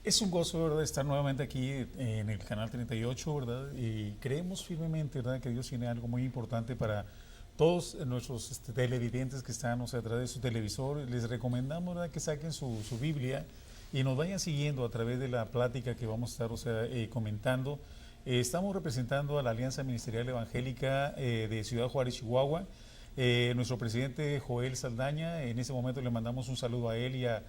Es un gozo, ¿verdad?, estar nuevamente aquí en el canal 38, ¿verdad? Y creemos firmemente, ¿verdad?, que Dios tiene algo muy importante para todos nuestros televidentes que están, o sea, a través de su televisor. Les recomendamos, ¿verdad?, que saquen su Biblia y nos vayan siguiendo a través de la plática que vamos a estar, o sea, comentando. Estamos representando a la Alianza Ministerial Evangélica de Ciudad Juárez, Chihuahua. Nuestro presidente Joel Saldaña, en ese momento le mandamos un saludo a él y a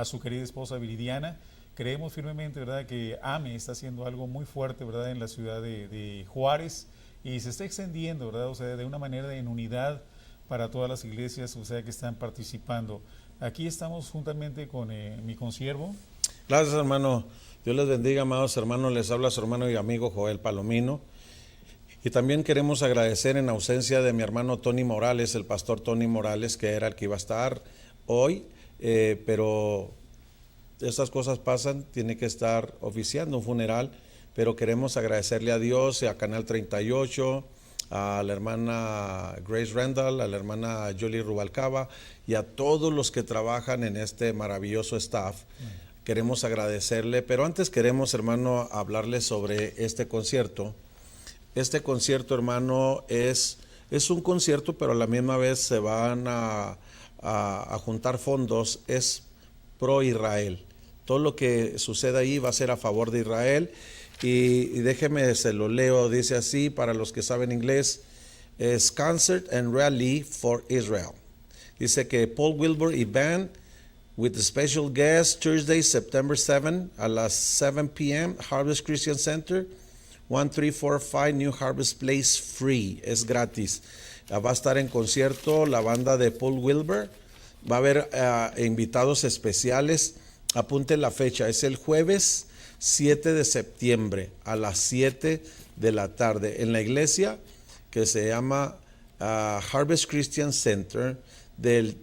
su querida esposa Viridiana. Creemos firmemente, ¿verdad?, que AME está haciendo algo muy fuerte, ¿verdad?, en la ciudad de Juárez, y se está extendiendo, ¿verdad?, o sea, de una manera en unidad para todas las iglesias, o sea, que están participando. Aquí estamos juntamente con mi consiervo. Gracias, hermano. Dios les bendiga, amados hermanos. Les habla su hermano y amigo Joel Palomino. Y también queremos agradecer en ausencia de mi hermano Tony Morales, el pastor Tony Morales, que era el que iba a estar hoy, pero estas cosas pasan, tiene que estar oficiando un funeral, pero queremos agradecerle a Dios y a Canal 38, a la hermana Grace Randall, a la hermana Julie Rubalcaba y a todos los que trabajan en este maravilloso staff. Queremos agradecerle, pero antes queremos, hermano, hablarle sobre este concierto. Este concierto, hermano, es un concierto, pero a la misma vez se van a juntar fondos, es pro Israel. Todo lo que suceda ahí va a ser a favor de Israel. Y déjeme, se lo leo, dice así, para los que saben inglés, es Concert and Rally for Israel. Dice que Paul Wilbur y Band, with the special guest, Thursday, September 7, a las 7 p.m., Harvest Christian Center, 1345 New Harvest Place, free, es gratis. Va a estar en concierto la banda de Paul Wilbur, va a haber invitados especiales. Apunte la fecha, es el jueves 7 de septiembre a las 7 de la tarde en la iglesia que se llama Harvest Christian Center del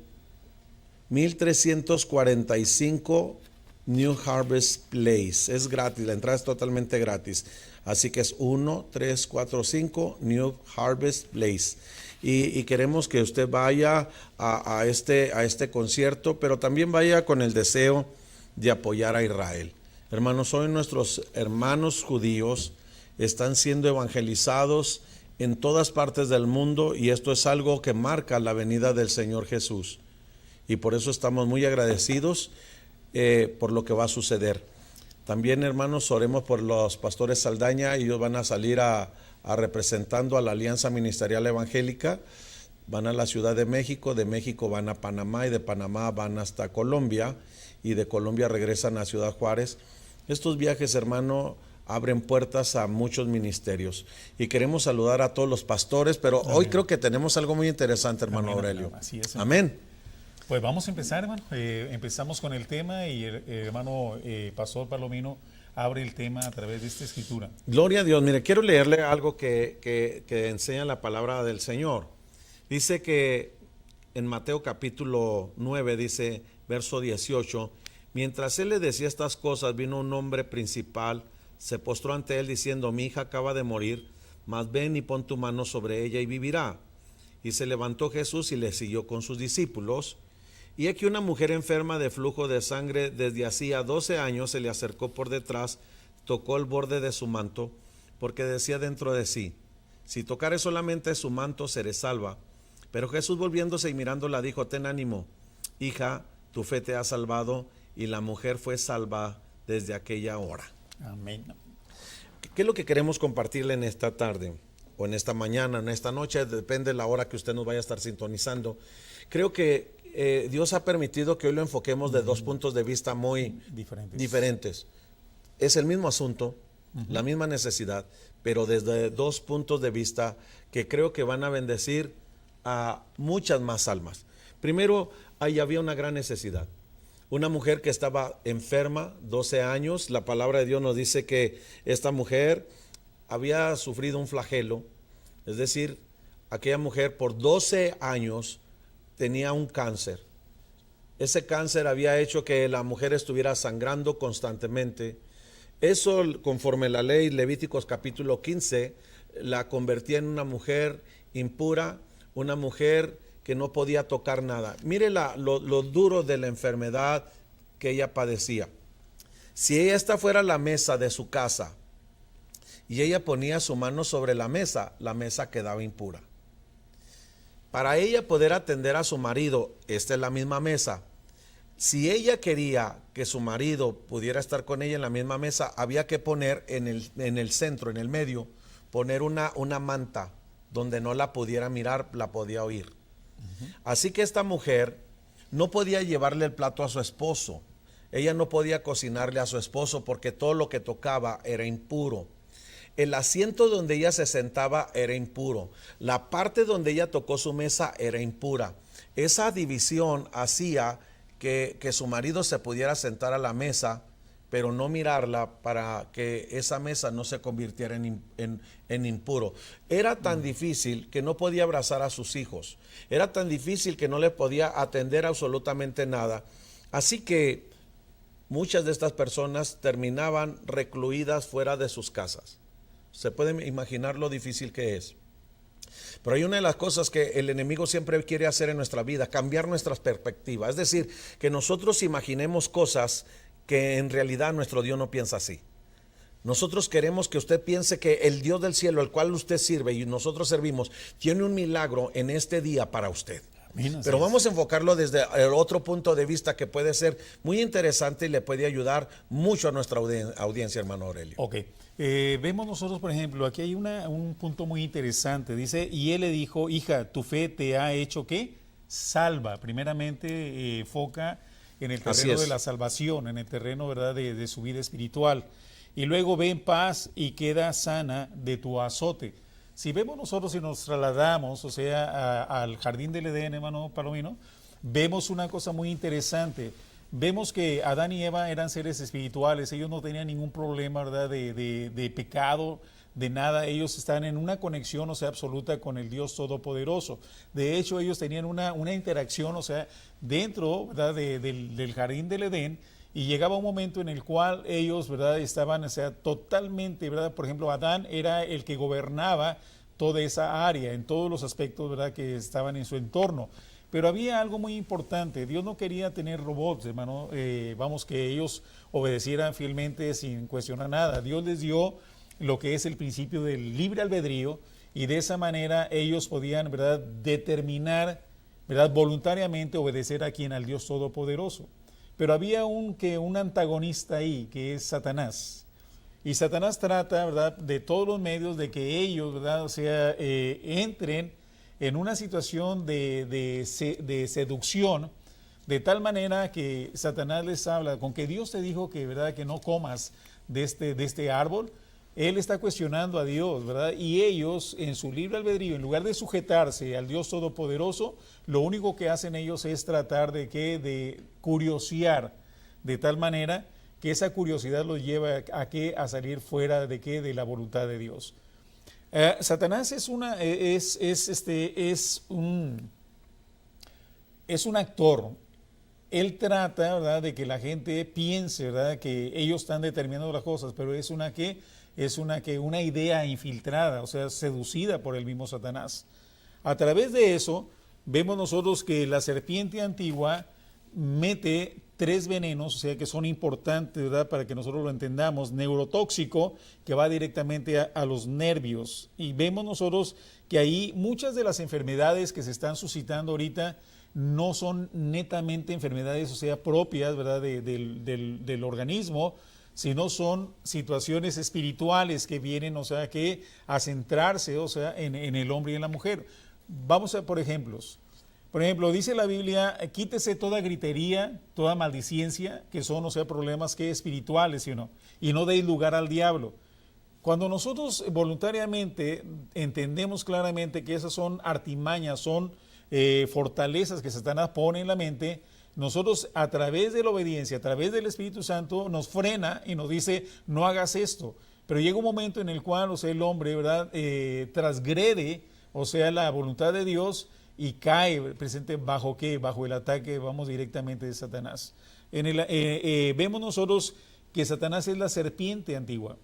1345 New Harvest Place. Es gratis, la entrada es totalmente gratis. Así que es 1345 New Harvest Place. Y queremos que usted vaya a este concierto, pero también vaya con el deseo de apoyar a Israel. Hermanos, hoy nuestros hermanos judíos están siendo evangelizados en todas partes del mundo, y esto es algo que marca la venida del Señor Jesús. Y por eso estamos muy agradecidos por lo que va a suceder. También, hermanos, oremos por los pastores Saldaña. Ellos van a salir representando a la Alianza Ministerial Evangélica. Van a la Ciudad de México van a Panamá, y de Panamá van hasta Colombia, y de Colombia regresan a Ciudad Juárez. Estos viajes, hermano, abren puertas a muchos ministerios, y queremos saludar a todos los pastores, pero amén. Hoy creo que tenemos algo muy interesante, hermano amén, Aurelio. Así es, amén. Pues vamos a empezar, hermano. Empezamos con el tema, y el hermano pastor Palomino abre el tema a través de esta escritura. Gloria a Dios. Mire, quiero leerle algo que enseña la palabra del Señor. Dice que en Mateo capítulo 9, dice verso 18, mientras él le decía estas cosas, vino un hombre principal, se postró ante él diciendo, mi hija acaba de morir, mas ven y pon tu mano sobre ella y vivirá. Y se levantó Jesús y le siguió con sus discípulos. Y aquí una mujer enferma de flujo de sangre desde hacía 12 años se le acercó por detrás, tocó el borde de su manto, porque decía dentro de sí, si tocare solamente su manto seré salva. Pero Jesús, volviéndose y mirándola, dijo, ten ánimo, hija, tu fe te ha salvado. Y la mujer fue salva desde aquella hora. Amén. ¿Qué es lo que queremos compartirle en esta tarde? O en esta mañana, en esta noche, depende de la hora que usted nos vaya a estar sintonizando. Creo que Dios ha permitido que hoy lo enfoquemos de dos puntos de vista muy diferentes. Es el mismo asunto, la misma necesidad, pero desde dos puntos de vista que creo que van a bendecir a muchas más almas. Primero, ahí había una gran necesidad. Una mujer que estaba enferma, 12 años. La palabra de Dios nos dice que esta mujer había sufrido un flagelo, es decir, aquella mujer por 12 años tenía un cáncer. Ese cáncer había hecho que la mujer estuviera sangrando constantemente. Eso, conforme la ley Levíticos capítulo 15, la convertía en una mujer impura, una mujer que no podía tocar nada. Mire lo duro de la enfermedad que ella padecía. Si esta fuera la mesa de su casa y ella ponía su mano sobre la mesa quedaba impura. Para ella poder atender a su marido, esta es la misma mesa. Si ella quería que su marido pudiera estar con ella en la misma mesa, había que poner en el centro, en el medio, poner una manta donde no la pudiera mirar, la podía oír. Así que esta mujer no podía llevarle el plato a su esposo. Ella no podía cocinarle a su esposo porque todo lo que tocaba era impuro. El asiento donde ella se sentaba era impuro. La parte donde ella tocó su mesa era impura. Esa división hacía que su marido se pudiera sentar a la mesa, pero no mirarla para que esa mesa no se convirtiera en impuro. Era tan difícil que no podía abrazar a sus hijos. Era tan difícil que no le podía atender absolutamente nada. Así que muchas de estas personas terminaban recluidas fuera de sus casas. Se puede imaginar lo difícil que es. Pero hay una de las cosas que el enemigo siempre quiere hacer en nuestra vida, cambiar nuestras perspectivas. Es decir, que nosotros imaginemos cosas que en realidad nuestro Dios no piensa así. Nosotros queremos que usted piense que el Dios del cielo, al cual usted sirve y nosotros servimos, tiene un milagro en este día para usted. Pero vamos a enfocarlo desde el otro punto de vista que puede ser muy interesante y le puede ayudar mucho a nuestra audiencia, hermano Aurelio. Ok. Vemos nosotros, por ejemplo, aquí hay un punto muy interesante. Dice, y él le dijo, hija, tu fe te ha hecho ¿qué? Salva. Primeramente, foca en el terreno de la salvación, en el terreno, ¿verdad?, de su vida espiritual. Y luego ve en paz y queda sana de tu azote. Si vemos nosotros y nos trasladamos, o sea, al jardín del Edén, hermano Palomino, vemos una cosa muy interesante. Vemos que Adán y Eva eran seres espirituales, ellos no tenían ningún problema, ¿verdad?, de pecado, de nada. Ellos estaban en una conexión, o sea, absoluta con el Dios Todopoderoso. De hecho, ellos tenían una interacción, o sea, dentro, ¿verdad?, del jardín del Edén. Y llegaba un momento en el cual ellos, ¿verdad?, estaban, o sea, totalmente, ¿verdad? Por ejemplo, Adán era el que gobernaba toda esa área, en todos los aspectos, ¿verdad?, que estaban en su entorno. Pero había algo muy importante. Dios no quería tener robots, hermano, vamos, que ellos obedecieran fielmente sin cuestionar nada. Dios les dio lo que es el principio del libre albedrío y de esa manera ellos podían, ¿verdad?, determinar, ¿verdad?, voluntariamente obedecer a quien, al Dios Todopoderoso. Pero había un antagonista ahí, que es Satanás. Y Satanás trata, ¿verdad?, de todos los medios de que ellos, ¿verdad?, o sea, entren en una situación de seducción, de tal manera que Satanás les habla, con que Dios te dijo que, ¿verdad?, que no comas de este árbol. Él está cuestionando a Dios, ¿verdad? Y ellos, en su libre albedrío, en lugar de sujetarse al Dios Todopoderoso, lo único que hacen ellos es tratar de curiosear, de tal manera que esa curiosidad los lleva a salir fuera de la voluntad de Dios. Satanás es un actor. Él trata, ¿verdad?, de que la gente piense, ¿verdad?, que ellos están determinando las cosas, pero es una idea infiltrada, o sea, seducida por el mismo Satanás. A través de eso, vemos nosotros que la serpiente antigua mete 3 venenos, o sea, que son importantes, ¿verdad?, para que nosotros lo entendamos. Neurotóxico, que va directamente a los nervios. Y vemos nosotros que ahí muchas de las enfermedades que se están suscitando ahorita no son netamente enfermedades, o sea, propias, ¿verdad?, del organismo, sino son situaciones espirituales que vienen, o sea, que a centrarse, o sea, en el hombre y en la mujer. Vamos a por ejemplos. Por ejemplo, dice la Biblia, quítese toda gritería, toda maldicencia, que son, o sea, problemas que espirituales, ¿sí o no? Y no deis lugar al diablo. Cuando nosotros voluntariamente entendemos claramente que esas son artimañas, son fortalezas que Satanás pone en la mente, nosotros a través de la obediencia, a través del Espíritu Santo, nos frena y nos dice, no hagas esto. Pero llega un momento en el cual, o sea, el hombre, ¿verdad?, transgrede, o sea, la voluntad de Dios y cae presente bajo ¿qué? Bajo el ataque, vamos, directamente de Satanás. Vemos nosotros que Satanás es la serpiente antigua.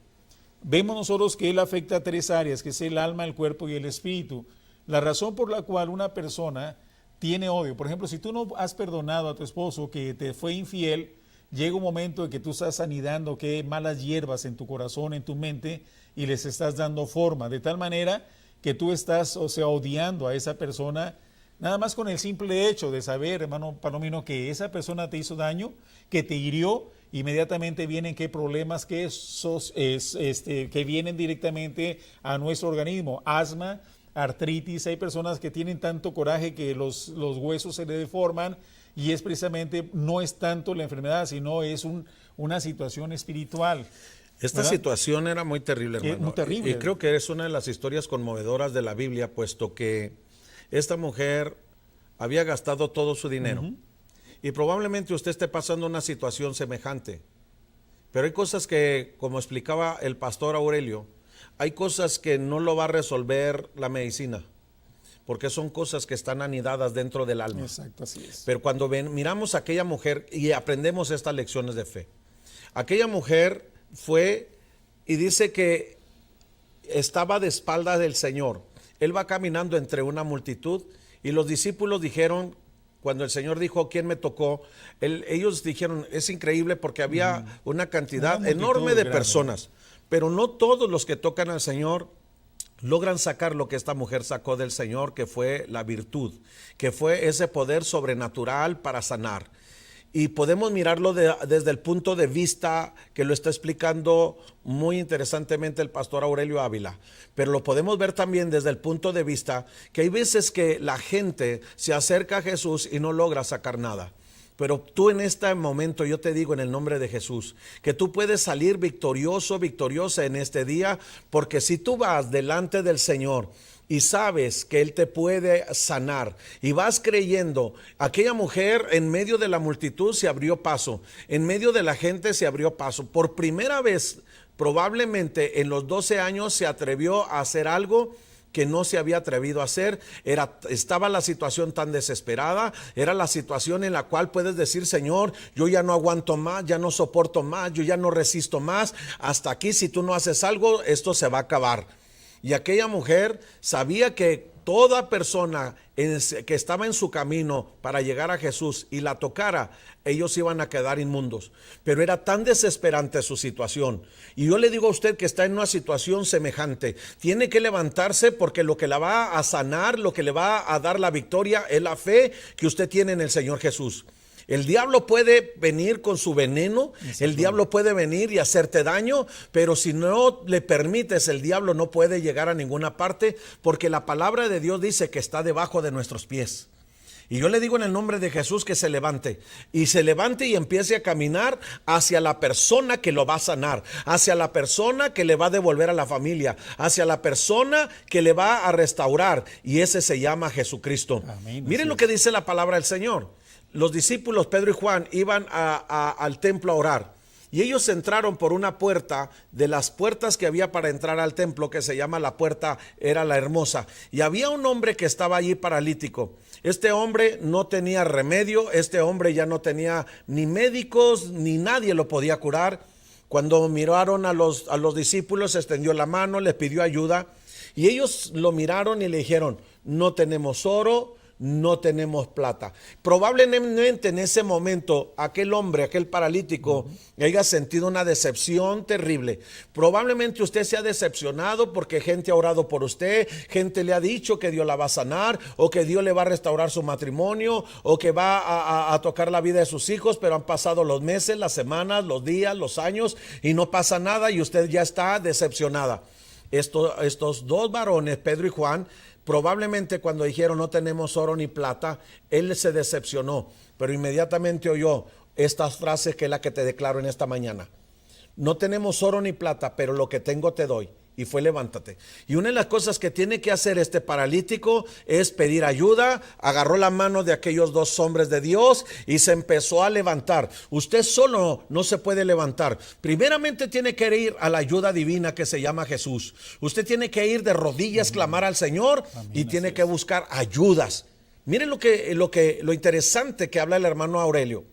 Vemos nosotros que él afecta a 3 áreas, que es el alma, el cuerpo y el espíritu. La razón por la cual una persona tiene odio, por ejemplo, si tú no has perdonado a tu esposo que te fue infiel, llega un momento en que tú estás anidando que malas hierbas en tu corazón, en tu mente, y les estás dando forma, de tal manera que tú estás, o sea, odiando a esa persona, nada más con el simple hecho de saber, hermano Palomino, que esa persona te hizo daño, que te hirió. Inmediatamente vienen qué problemas que vienen directamente a nuestro organismo, asma, artritis. Hay personas que tienen tanto coraje que los huesos se le deforman, y es precisamente, no es tanto la enfermedad, sino es una situación espiritual. Esta ¿verdad? situación era muy terrible, hermano. Muy terrible. Y creo que es una de las historias conmovedoras de la Biblia, puesto que esta mujer había gastado todo su dinero. Y probablemente usted esté pasando una situación semejante. Pero hay cosas que, como explicaba el pastor Aurelio, hay cosas que no lo va a resolver la medicina, porque son cosas que están anidadas dentro del alma. Exacto, así es. Pero cuando miramos a aquella mujer y aprendemos estas lecciones de fe, aquella mujer fue y dice que estaba de espaldas del Señor. Él va caminando entre una multitud y los discípulos dijeron, cuando el Señor dijo, ¿quién me tocó? Ellos dijeron, es increíble porque había una cantidad enorme de personas, pero no todos los que tocan al Señor logran sacar lo que esta mujer sacó del Señor, que fue la virtud, que fue ese poder sobrenatural para sanar. Y podemos mirarlo desde el punto de vista que lo está explicando muy interesantemente el pastor Aurelio Ávila, pero lo podemos ver también desde el punto de vista que hay veces que la gente se acerca a Jesús y no logra sacar nada. Pero tú en este momento, yo te digo en el nombre de Jesús, que tú puedes salir victorioso, victoriosa en este día, porque si tú vas delante del Señor y sabes que Él te puede sanar y vas creyendo, aquella mujer en medio de la multitud se abrió paso, en medio de la gente se abrió paso. Por primera vez, probablemente en los 12 años, se atrevió a hacer algo que no se había atrevido a hacer. Estaba la situación tan desesperada, era la situación en la cual puedes decir, Señor, yo ya no aguanto más, ya no soporto más, yo ya no resisto más, hasta aquí, si tú no haces algo, esto se va a acabar. Y aquella mujer sabía que toda persona que estaba en su camino para llegar a Jesús y la tocara, ellos iban a quedar inmundos. Pero era tan desesperante su situación. Y yo le digo a usted que está en una situación semejante. Tiene que levantarse, porque lo que la va a sanar, lo que le va a dar la victoria es la fe que usted tiene en el Señor Jesús. El diablo puede venir con su veneno, el diablo puede venir y hacerte daño, pero si no le permites, el diablo no puede llegar a ninguna parte, porque la palabra de Dios dice que está debajo de nuestros pies. Y yo le digo en el nombre de Jesús que se levante y empiece a caminar hacia la persona que lo va a sanar, hacia la persona que le va a devolver a la familia, hacia la persona que le va a restaurar, y ese se llama Jesucristo. Amén. Miren lo que dice la palabra del Señor. Los discípulos Pedro y Juan iban al templo a orar, y ellos entraron por una puerta de las puertas que había para entrar al templo, que se llama la puerta, era la Hermosa, y había un hombre que estaba allí paralítico. Este hombre no tenía remedio, este hombre ya no tenía ni médicos, ni nadie lo podía curar. Cuando miraron a los discípulos, extendió la mano, les pidió ayuda, y ellos lo miraron y le dijeron, no tenemos oro, no tenemos plata. Probablemente en ese momento aquel hombre, aquel paralítico, haya sentido una decepción terrible. Probablemente usted se ha decepcionado porque gente ha orado por usted, gente le ha dicho que Dios la va a sanar, o que Dios le va a restaurar su matrimonio, o que va a tocar la vida de sus hijos, pero han pasado los meses, las semanas, los días, los años, y no pasa nada, y usted ya está decepcionada. Estos dos varones, Pedro y Juan, probablemente cuando dijeron no tenemos oro ni plata, él se decepcionó, pero inmediatamente oyó estas frases que es la que te declaro en esta mañana. No tenemos oro ni plata, pero lo que tengo te doy. Y fue, levántate. Y una de las cosas que tiene que hacer este paralítico es pedir ayuda. Agarró la mano de aquellos dos hombres de Dios y se empezó a levantar. Usted solo no se puede levantar. Primeramente tiene que ir a la ayuda divina que se llama Jesús. Usted tiene que ir de rodillas, clamar al Señor, y tiene que buscar ayudas. Miren lo interesante que habla el hermano Aurelio.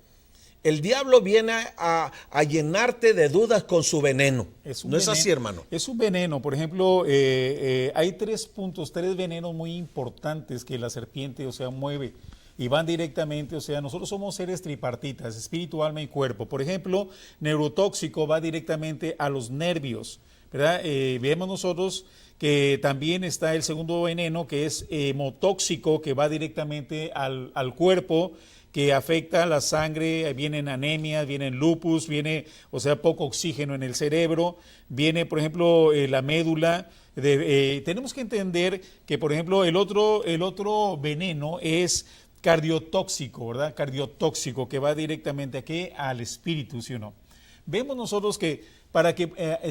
El diablo viene a llenarte de dudas con su veneno. ¿No es así, hermano? Es un veneno. Por ejemplo, hay tres venenos muy importantes que la serpiente, mueve. y van directamente, o sea, nosotros somos seres tripartitas, espíritu, alma y cuerpo. Por ejemplo, neurotóxico va directamente a los nervios, ¿verdad? Vemos nosotros que también está el segundo veneno, que es hemotóxico, que va directamente al cuerpo, que afecta la sangre, vienen anemias, vienen lupus, viene, o sea, poco oxígeno en el cerebro, viene, por ejemplo, la médula. Tenemos que entender que, por ejemplo, el otro veneno es cardiotóxico, ¿verdad? Cardiotóxico, que va directamente aquí al espíritu, ¿sí o no? Vemos nosotros que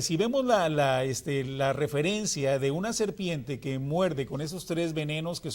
si vemos la referencia de una serpiente que muerde con esos tres venenos que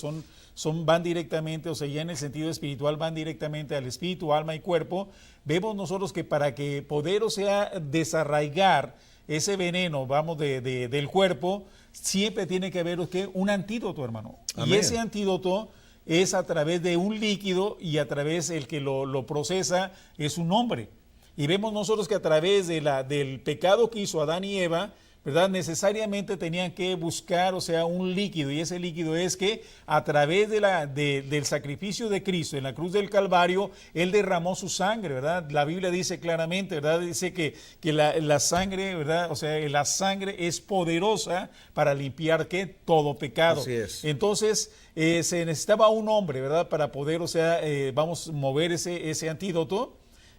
van directamente, o sea, ya en el sentido espiritual van directamente al espíritu, alma y cuerpo, vemos nosotros que para que poder, o sea, desarraigar ese veneno, vamos, del cuerpo, siempre tiene que haber un antídoto, hermano. Amén. Y ese antídoto es a través de un líquido y a través el que lo procesa es un hombre. Y vemos nosotros que a través del pecado que hizo Adán y Eva, ¿verdad? Necesariamente tenían que buscar, o sea, un líquido, y ese líquido es que a través del sacrificio de Cristo en la cruz del Calvario, Él derramó su sangre, ¿verdad? La Biblia dice claramente, ¿verdad? Dice que la sangre, ¿verdad? O sea, la sangre es poderosa para limpiar, ¿qué? Todo pecado. Así es. Entonces, se necesitaba un hombre, ¿verdad? Para poder, o sea, mover ese antídoto.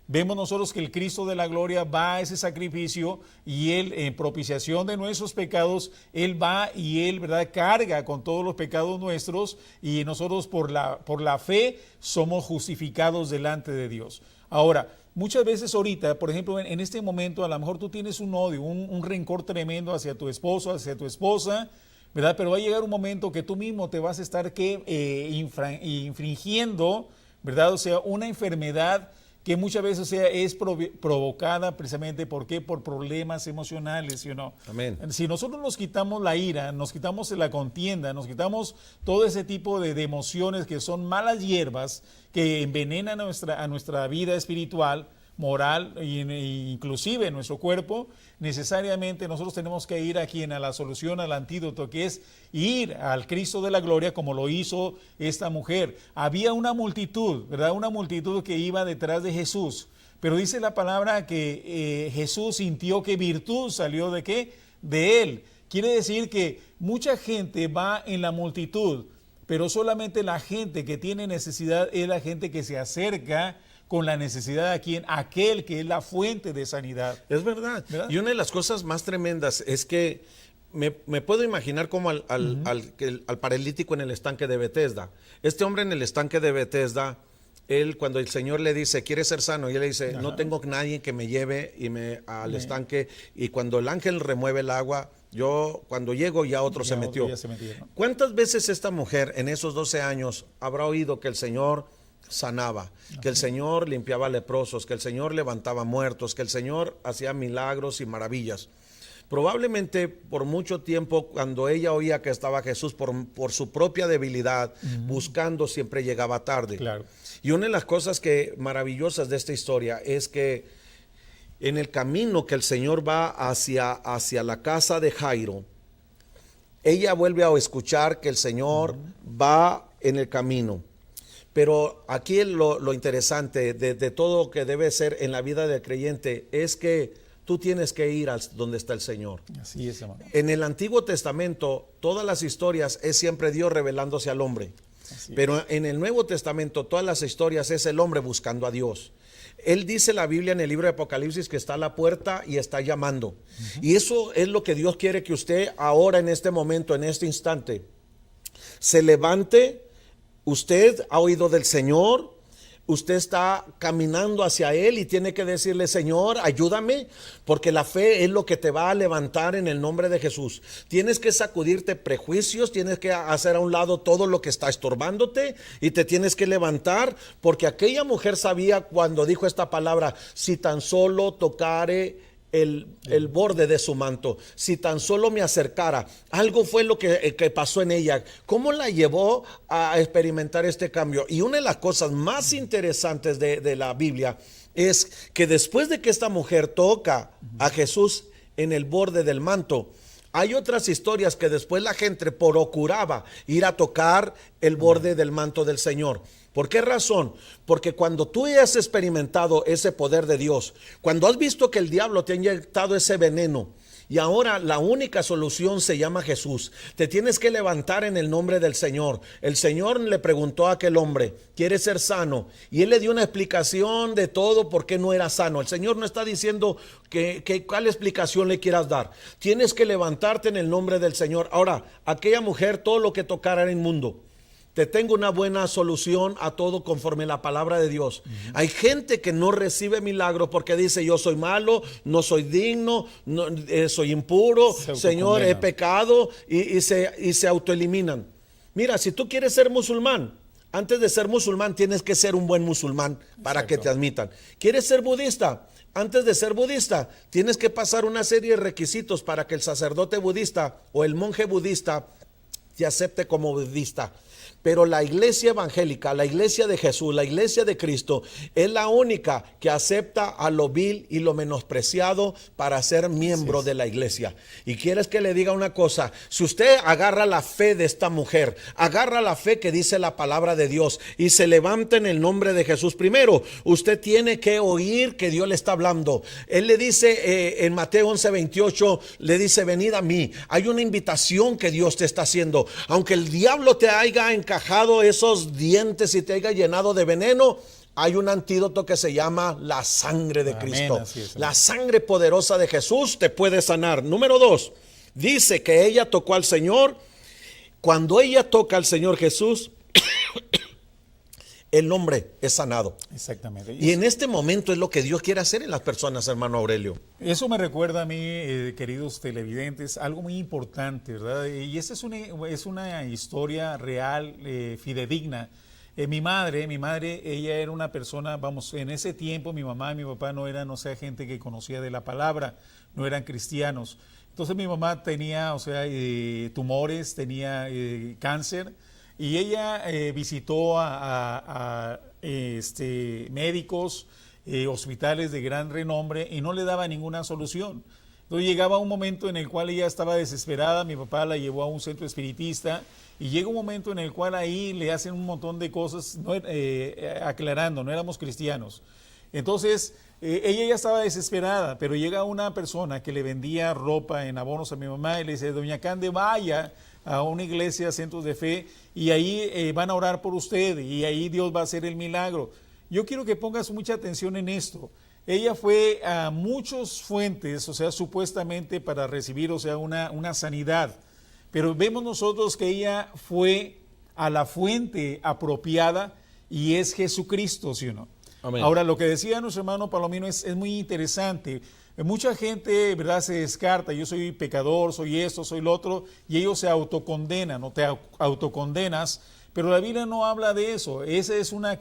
Vemos nosotros que el Cristo de la gloria va a ese sacrificio y Él, en propiciación de nuestros pecados, Él va y Él, ¿verdad?, carga con todos los pecados nuestros, y nosotros por la fe somos justificados delante de Dios. Ahora, muchas veces ahorita, por ejemplo, en este momento, a lo mejor tú tienes un odio, un rencor tremendo hacia tu esposo, hacia tu esposa, ¿verdad? Pero va a llegar un momento que tú mismo te vas a estar infringiendo, ¿verdad? O sea, una enfermedad que muchas veces, o sea, es provocada precisamente por problemas emocionales, ¿sí o no? Amén. Si nosotros nos quitamos la ira, nos quitamos la contienda, nos quitamos todo ese tipo de emociones que son malas hierbas que envenenan a nuestra vida espiritual, moral e inclusive en nuestro cuerpo, necesariamente nosotros tenemos que ir a la solución, al antídoto, que es ir al Cristo de la gloria, como lo hizo esta mujer. Había una multitud, ¿verdad? Una multitud que iba detrás de Jesús, pero dice la palabra que Jesús sintió que virtud salió ¿de qué? De él. Quiere decir que mucha gente va en la multitud, pero solamente la gente que tiene necesidad es la gente que se acerca con la necesidad de aquel que es la fuente de sanidad. Es verdad. Y una de las cosas más tremendas es que me puedo imaginar como al paralítico en el estanque de Betesda. Este hombre en el estanque de Betesda, él cuando el Señor le dice, ¿quieres ser sano? Y él le dice, no tengo nadie que me lleve al estanque. Y cuando el ángel remueve el agua, cuando llego ya otro se metió. ¿No? ¿Cuántas veces esta mujer en esos 12 años habrá oído que el Señor sanaba, que el Señor limpiaba leprosos, que el Señor levantaba muertos, que el Señor hacía milagros y maravillas? Probablemente por mucho tiempo, cuando ella oía que estaba Jesús, por su propia debilidad, buscando, siempre llegaba tarde. Claro. Y una de las cosas maravillosas de esta historia es que en el camino que el Señor va hacia la casa de Jairo, ella vuelve a escuchar que el Señor va en el camino. Pero aquí lo interesante de todo que debe ser en la vida del creyente es que tú tienes que ir a donde está el Señor. Así es, hermano. En el Antiguo Testamento, todas las historias es siempre Dios revelándose al hombre. Pero en el Nuevo Testamento, todas las historias es el hombre buscando a Dios. Él dice la Biblia en el libro de Apocalipsis que está a la puerta y está llamando. Y eso es lo que Dios quiere que usted ahora, en este momento, en este instante, se levante. Usted ha oído del Señor, usted está caminando hacia Él y tiene que decirle, Señor, ayúdame, porque la fe es lo que te va a levantar en el nombre de Jesús. Tienes que sacudirte prejuicios, tienes que hacer a un lado todo lo que está estorbándote y te tienes que levantar, porque aquella mujer sabía cuando dijo esta palabra, si tan solo tocare el borde de su manto, si tan solo me acercara. Algo fue lo que pasó en ella. ¿Cómo la llevó a experimentar este cambio? Y una de las cosas más interesantes de la Biblia es que después de que esta mujer toca a Jesús en el borde del manto, Hay otras historias que después la gente procuraba ir a tocar el borde del manto del Señor. ¿Por qué razón? Porque cuando tú has experimentado ese poder de Dios, cuando has visto que el diablo te ha inyectado ese veneno, y ahora la única solución se llama Jesús, te tienes que levantar en el nombre del Señor. El Señor le preguntó a aquel hombre, ¿quieres ser sano? Y él le dio una explicación de todo por qué no era sano. El Señor no está diciendo que cuál explicación le quieras dar. Tienes que levantarte en el nombre del Señor. Ahora, aquella mujer, todo lo que tocara era inmundo. Te tengo una buena solución a todo conforme la palabra de Dios. Hay gente que no recibe milagros porque dice, yo soy malo, no soy digno, no, soy impuro, Señor, he pecado, y se autoeliminan. Mira, si tú quieres ser musulmán, antes de ser musulmán tienes que ser un buen musulmán para que te admitan. ¿Quieres ser budista? Antes de ser budista, tienes que pasar una serie de requisitos para que el sacerdote budista o el monje budista te acepte como budista. Pero la iglesia evangélica, la iglesia de Jesús, la iglesia de Cristo, es la única que acepta a lo vil y lo menospreciado para ser miembro de la iglesia. Y quieres que le diga una cosa, si usted agarra la fe de esta mujer, agarra la fe que dice la palabra de Dios y se levanta en el nombre de Jesús, primero, usted tiene que oír que Dios le está hablando. Él le dice en Mateo 11:28, le dice, venid a mí. Hay una invitación que Dios te está haciendo. Aunque el diablo te haya encajado esos dientes y te haya llenado de veneno, hay un antídoto que se llama la sangre de Cristo. La sangre poderosa de Jesús te puede sanar. Número 2, dice que ella tocó al Señor. Cuando ella toca al Señor Jesús, el hombre es sanado. Exactamente. Y en este momento es lo que Dios quiere hacer en las personas, hermano Aurelio. Eso me recuerda a mí, queridos televidentes, algo muy importante, ¿verdad? Y esta es una historia real, fidedigna. Mi madre, ella era una persona, vamos, en ese tiempo mi mamá y mi papá no eran, o sea, gente que conocía de la palabra, no eran cristianos. Entonces mi mamá tenía, o sea, tumores, tenía cáncer. Y ella visitó a médicos, hospitales de gran renombre y no le daba ninguna solución. Entonces llegaba un momento en el cual ella estaba desesperada, mi papá la llevó a un centro espiritista y llega un momento en el cual ahí le hacen un montón de cosas, aclarando, no éramos cristianos. Entonces ella ya estaba desesperada, pero llega una persona que le vendía ropa en abonos a mi mamá y le dice, doña Cande, vaya a una iglesia, centros de fe, y ahí van a orar por usted, y ahí Dios va a hacer el milagro. Yo quiero que pongas mucha atención en esto. Ella fue a muchas fuentes, o sea, supuestamente para recibir, o sea, una sanidad, pero vemos nosotros que ella fue a la fuente apropiada, y es Jesucristo, ¿sí o no? Amén. Ahora, lo que decía nuestro hermano Palomino es muy interesante. Mucha gente, ¿verdad?, se descarta, yo soy pecador, soy esto, soy lo otro, y ellos se autocondenan, o te autocondenas, pero la Biblia no habla de eso. Esa es una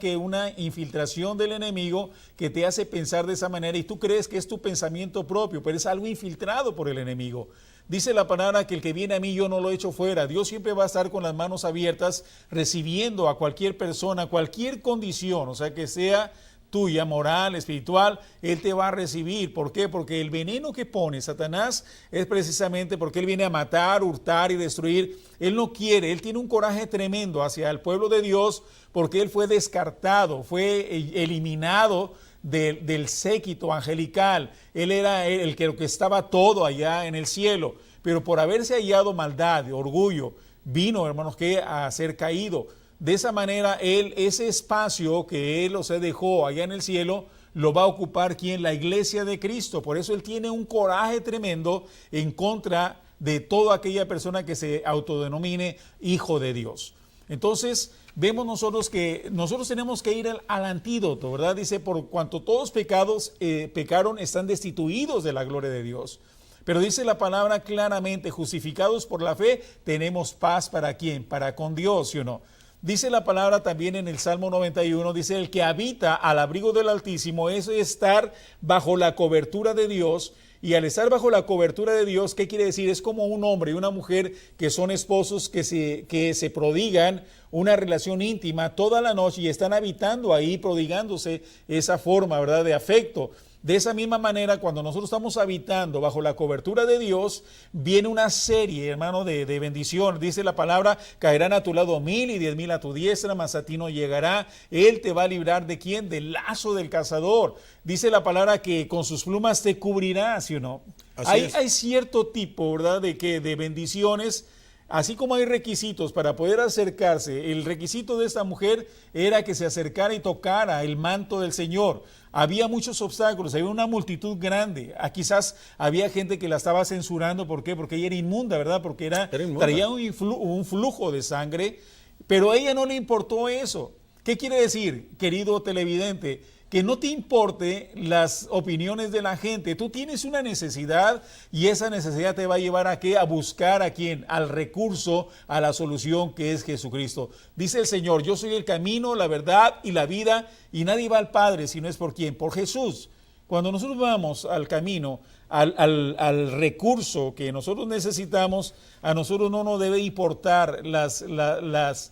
infiltración del enemigo que te hace pensar de esa manera y tú crees que es tu pensamiento propio, pero es algo infiltrado por el enemigo. Dice la palabra que el que viene a mí yo no lo echo fuera. Dios siempre va a estar con las manos abiertas recibiendo a cualquier persona, cualquier condición, o sea, que sea tuya, moral, espiritual, Él te va a recibir. ¿Por qué? Porque el veneno que pone Satanás es precisamente porque Él viene a matar, hurtar y destruir. Él no quiere, Él tiene un coraje tremendo hacia el pueblo de Dios porque Él fue descartado, fue eliminado del séquito angelical. Él era el que estaba todo allá en el cielo, pero por haberse hallado maldad, orgullo, vino, hermanos, que a ser caído. De esa manera, Él, ese espacio que Él dejó allá en el cielo, lo va a ocupar ¿quién? La iglesia de Cristo. Por eso Él tiene un coraje tremendo en contra de toda aquella persona que se autodenomine hijo de Dios. Entonces, vemos nosotros que nosotros tenemos que ir al antídoto, ¿verdad? Dice, por cuanto todos pecaron, están destituidos de la gloria de Dios. Pero dice la palabra claramente, justificados por la fe, tenemos paz ¿para quién? Para con Dios, ¿sí o no? Dice la palabra también en el Salmo 91, dice, el que habita al abrigo del Altísimo, eso es estar bajo la cobertura de Dios. Y al estar bajo la cobertura de Dios, ¿qué quiere decir? Es como un hombre y una mujer que son esposos que se prodigan una relación íntima toda la noche y están habitando ahí, prodigándose esa forma, ¿verdad?, de afecto. De esa misma manera, cuando nosotros estamos habitando bajo la cobertura de Dios, viene una serie, hermano, de bendición. Dice la palabra, caerán a tu lado 1000 y 10,000 a tu diestra, mas a ti no llegará. Él te va a librar ¿de quién? Del lazo del cazador. Dice la palabra que con sus plumas te cubrirá, ¿sí o no? Hay cierto tipo, ¿verdad?, de bendiciones. Así como hay requisitos para poder acercarse, el requisito de esta mujer era que se acercara y tocara el manto del Señor. Había muchos obstáculos, había una multitud grande. Quizás había gente que la estaba censurando. ¿Por qué? Porque ella era inmunda, ¿verdad? Porque traía un flujo de sangre, pero a ella no le importó eso. ¿Qué quiere decir, querido televidente? Que no te importe las opiniones de la gente. Tú tienes una necesidad y esa necesidad te va a llevar ¿a qué? A buscar ¿a quién? Al recurso, a la solución que es Jesucristo. Dice el Señor, yo soy el camino, la verdad y la vida, y nadie va al Padre si no es por ¿quién? Por Jesús. Cuando nosotros vamos al camino, al recurso que nosotros necesitamos, a nosotros no nos debe importar las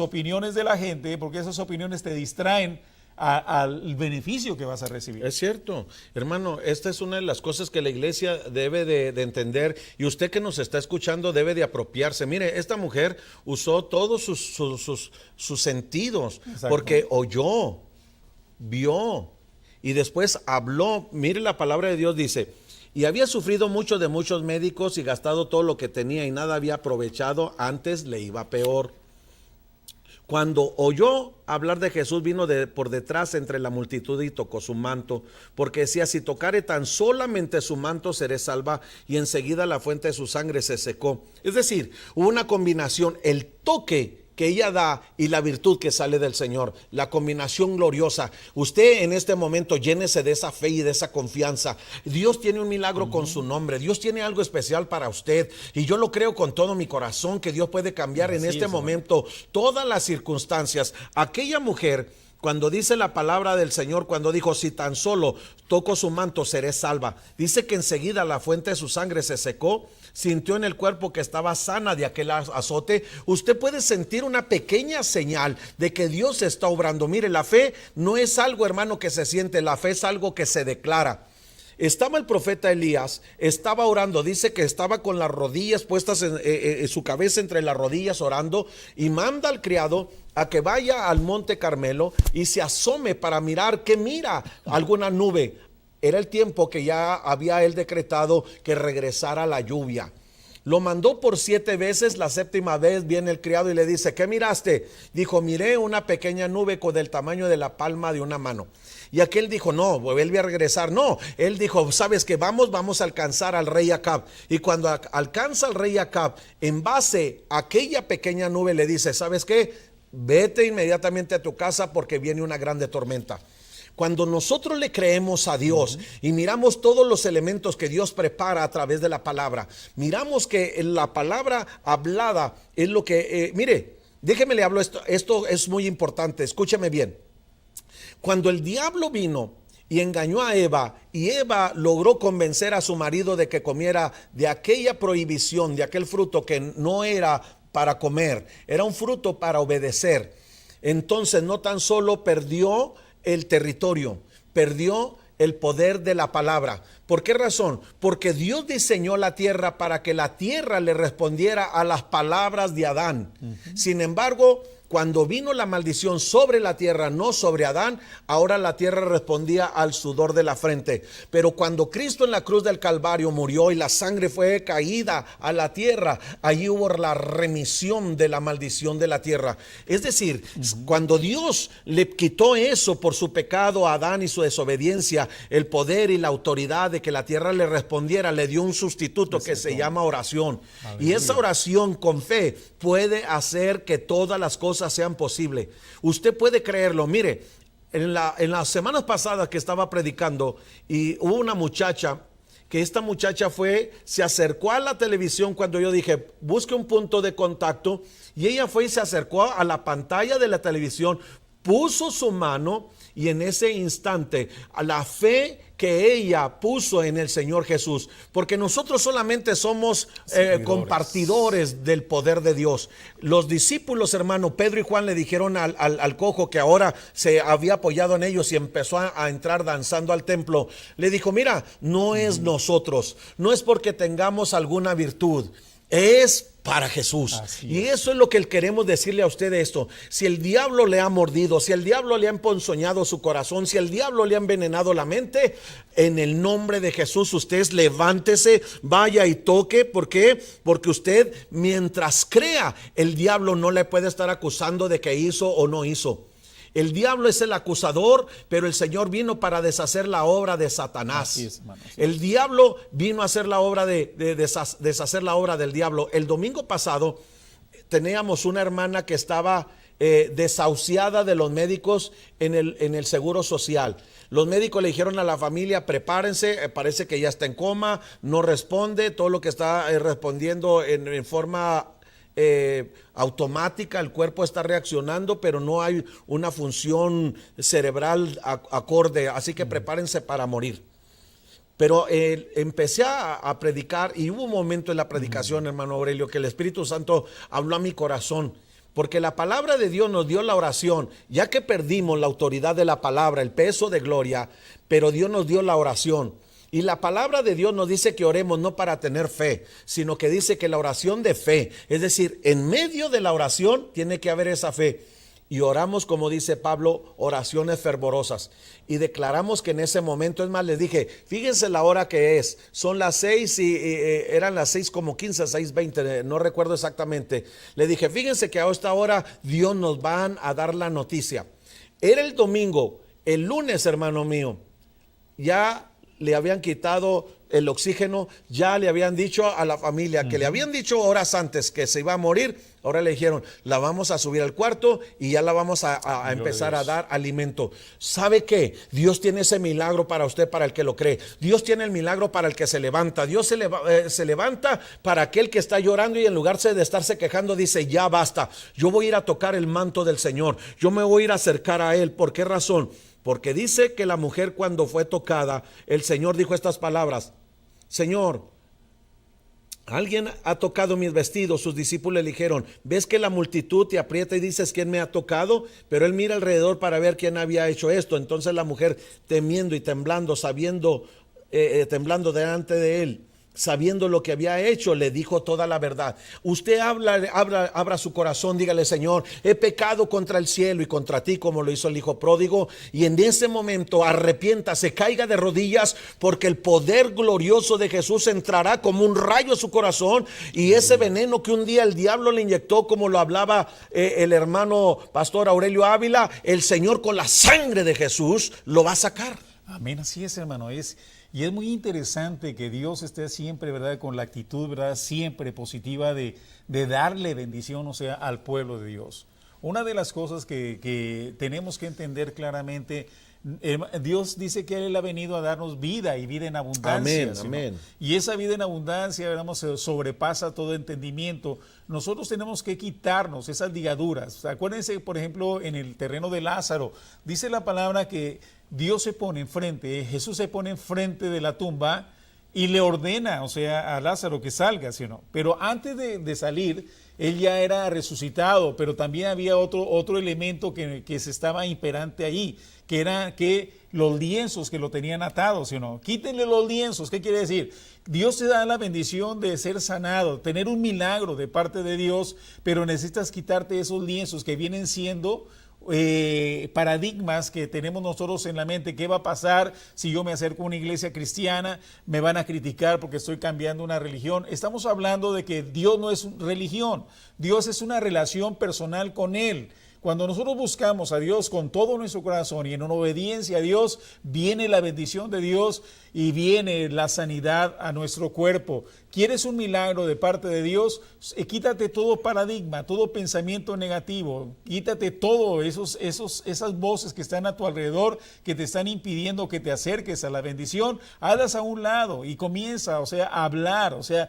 opiniones de la gente, porque esas opiniones te distraen al beneficio que vas a recibir. Es cierto, hermano, esta es una de las cosas que la iglesia debe de entender, y usted que nos está escuchando debe de apropiarse. Mire, esta mujer usó todos sus sentidos. Exacto. Porque oyó, vio y después habló. Mire, la palabra de Dios dice, y había sufrido mucho de muchos médicos y gastado todo lo que tenía y nada había aprovechado, antes le iba peor. Cuando oyó hablar de Jesús, vino por detrás entre la multitud y tocó su manto, porque decía, si tocare tan solamente su manto, seré salva. Y enseguida la fuente de su sangre se secó. Es decir, hubo una combinación, el toque que ella da y la virtud que sale del Señor, la combinación gloriosa. Usted en este momento llénese de esa fe y de esa confianza. Dios tiene un milagro con su nombre, Dios tiene algo especial para usted, y yo lo creo con todo mi corazón que Dios puede cambiar en este momento todas las circunstancias. Aquella mujer, cuando dice la palabra del Señor, cuando dijo, si tan solo toco su manto, seré salva, dice que enseguida la fuente de su sangre se secó, sintió en el cuerpo que estaba sana de aquel azote. Usted puede sentir una pequeña señal de que Dios está obrando. Mire, la fe no es algo, hermano, que se siente, la fe es algo que se declara. Estaba el profeta Elías, estaba orando, dice que estaba con las rodillas puestas en su cabeza entre las rodillas orando, y manda al criado a que vaya al monte Carmelo y se asome para mirar, que mira alguna nube. Era el tiempo que ya había él decretado que regresara la lluvia. Lo mandó por 7 veces, la 7ª vez viene el criado y le dice, ¿qué miraste? Dijo, miré una pequeña nube con el tamaño de la palma de una mano. Y aquel dijo, no, vuelve a regresar. No, él dijo, ¿sabes qué? Vamos a alcanzar al rey Acab. Y cuando alcanza al rey Acab, en base a aquella pequeña nube le dice, ¿sabes qué? Vete inmediatamente a tu casa porque viene una grande tormenta. Cuando nosotros le creemos a Dios y miramos todos los elementos que Dios prepara a través de la palabra, miramos que la palabra hablada es lo que, mire, déjeme le hablo esto es muy importante, escúcheme bien. Cuando el diablo vino y engañó a Eva, y Eva logró convencer a su marido de que comiera de aquella prohibición, de aquel fruto que no era para comer, era un fruto para obedecer. Entonces no tan solo perdió el territorio, perdió el poder de la palabra. ¿Por qué razón? Porque Dios diseñó la tierra para que la tierra le respondiera a las palabras de Adán. Sin embargo, cuando vino la maldición sobre la tierra, no sobre Adán, ahora la tierra respondía al sudor de la frente. Pero cuando Cristo en la cruz del Calvario murió y la sangre fue caída a la tierra, allí hubo la remisión de la maldición de la tierra. Es decir, cuando Dios le quitó eso por su pecado a Adán y su desobediencia, el poder y la autoridad de que la tierra le respondiera, le dio un sustituto que se llama oración. Y esa oración con fe puede hacer que todas las cosas sean posibles. Usted puede creerlo. Mire, en las semanas pasadas que estaba predicando, y hubo una muchacha, que esta muchacha se acercó a la televisión cuando yo dije, busque un punto de contacto, y ella fue y se acercó a la pantalla de la televisión, puso su mano y en ese instante a la fe que ella puso en el Señor Jesús, porque nosotros solamente somos compartidores del poder de Dios. Los discípulos, hermano, Pedro y Juan le dijeron al cojo que ahora se había apoyado en ellos y empezó a entrar danzando al templo, le dijo: mira, no es nosotros, no es porque tengamos alguna virtud, es para Jesús. Y eso es lo que queremos decirle a usted esto. Si el diablo le ha mordido, si el diablo le ha emponzoñado su corazón, si el diablo le ha envenenado la mente, en el nombre de Jesús usted levántese, vaya y toque. ¿Por qué? Porque usted, mientras crea, el diablo no le puede estar acusando de que hizo o no hizo. El diablo es el acusador, pero el Señor vino para deshacer la obra de Satanás. Así es, hermano. El diablo vino a hacer la obra deshacer la obra del diablo. El domingo pasado teníamos una hermana que estaba desahuciada de los médicos en el seguro social. Los médicos le dijeron a la familia: prepárense, parece que ya está en coma, no responde, todo lo que está respondiendo en forma automática, el cuerpo está reaccionando, pero no hay una función cerebral acorde, así que prepárense para morir. Pero empecé a predicar y hubo un momento en la predicación, hermano Aurelio, que el Espíritu Santo habló a mi corazón, porque la palabra de Dios nos dio la oración, ya que perdimos la autoridad de la palabra, el peso de gloria, pero Dios nos dio la oración. Y la palabra de Dios nos dice que oremos no para tener fe, sino que dice que la oración de fe, es decir, en medio de la oración tiene que haber esa fe. Y oramos, como dice Pablo, oraciones fervorosas. Y declaramos que en ese momento, es más, les dije: fíjense la hora que es, son las 6 y eran las 6:15, 6:20, no recuerdo exactamente. Le dije: fíjense que a esta hora Dios nos va a dar la noticia. Era el domingo, el lunes, hermano mío, ya le habían quitado el oxígeno, ya le habían dicho a la familia que le habían dicho horas antes que se iba a morir. Ahora le dijeron: la vamos a subir al cuarto y ya la vamos a empezar a dar alimento. ¿Sabe qué? Dios tiene ese milagro para usted, para el que lo cree. Dios tiene el milagro para el que se levanta. Dios se levanta para aquel que está llorando y en lugar de estarse quejando dice: ya basta, yo voy a ir a tocar el manto del Señor, yo me voy a ir a acercar a Él. ¿Por qué razón? Porque dice que la mujer, cuando fue tocada, el Señor dijo estas palabras: Señor, alguien ha tocado mis vestidos. Sus discípulos le dijeron: ¿ves que la multitud te aprieta y dices quién me ha tocado? Pero él mira alrededor para ver quién había hecho esto. Entonces la mujer, temiendo y temblando, temblando delante de él, sabiendo lo que había hecho, le dijo toda la verdad. Usted abra su corazón, dígale: Señor, he pecado contra el cielo y contra ti, como lo hizo el hijo pródigo. Y en ese momento arrepiéntase, caiga de rodillas, porque el poder glorioso de Jesús entrará como un rayo a su corazón, y ese veneno que un día el diablo le inyectó, como lo hablaba el hermano pastor Aurelio Ávila, el Señor con la sangre de Jesús lo va a sacar. Amén, así es, hermano. Y es muy interesante que Dios esté siempre, ¿verdad?, con la actitud, ¿verdad?, siempre positiva de darle bendición, o sea, al pueblo de Dios. Una de las cosas que tenemos que entender claramente, Dios dice que Él ha venido a darnos vida y vida en abundancia. Amén, amén. Y esa vida en abundancia, ¿verdad?, sobrepasa todo entendimiento. Nosotros tenemos que quitarnos esas ligaduras. Acuérdense, por ejemplo, en el terreno de Lázaro, dice la palabra que Dios se pone enfrente, Jesús se pone enfrente de la tumba y le ordena, o sea, a Lázaro que salga, ¿sí o no? Pero antes de salir, él ya era resucitado, pero también había otro elemento que se estaba imperante ahí, que era que los lienzos que lo tenían atado, ¿sí o no? Quítenle los lienzos. ¿Qué quiere decir? Dios te da la bendición de ser sanado, tener un milagro de parte de Dios, pero necesitas quitarte esos lienzos que vienen siendo paradigmas que tenemos nosotros en la mente. ¿Qué va a pasar si yo me acerco a una iglesia cristiana? Me van a criticar porque estoy cambiando una religión. Estamos hablando de que Dios no es religión, Dios es una relación personal con Él. Cuando nosotros buscamos a Dios con todo nuestro corazón y en obediencia a Dios, viene la bendición de Dios y viene la sanidad a nuestro cuerpo. ¿Quieres un milagro de parte de Dios? Quítate todo paradigma, todo pensamiento negativo, quítate todo esas voces que están a tu alrededor que te están impidiendo que te acerques a la bendición. Hazlas a un lado y comienza, o sea, a hablar, o sea,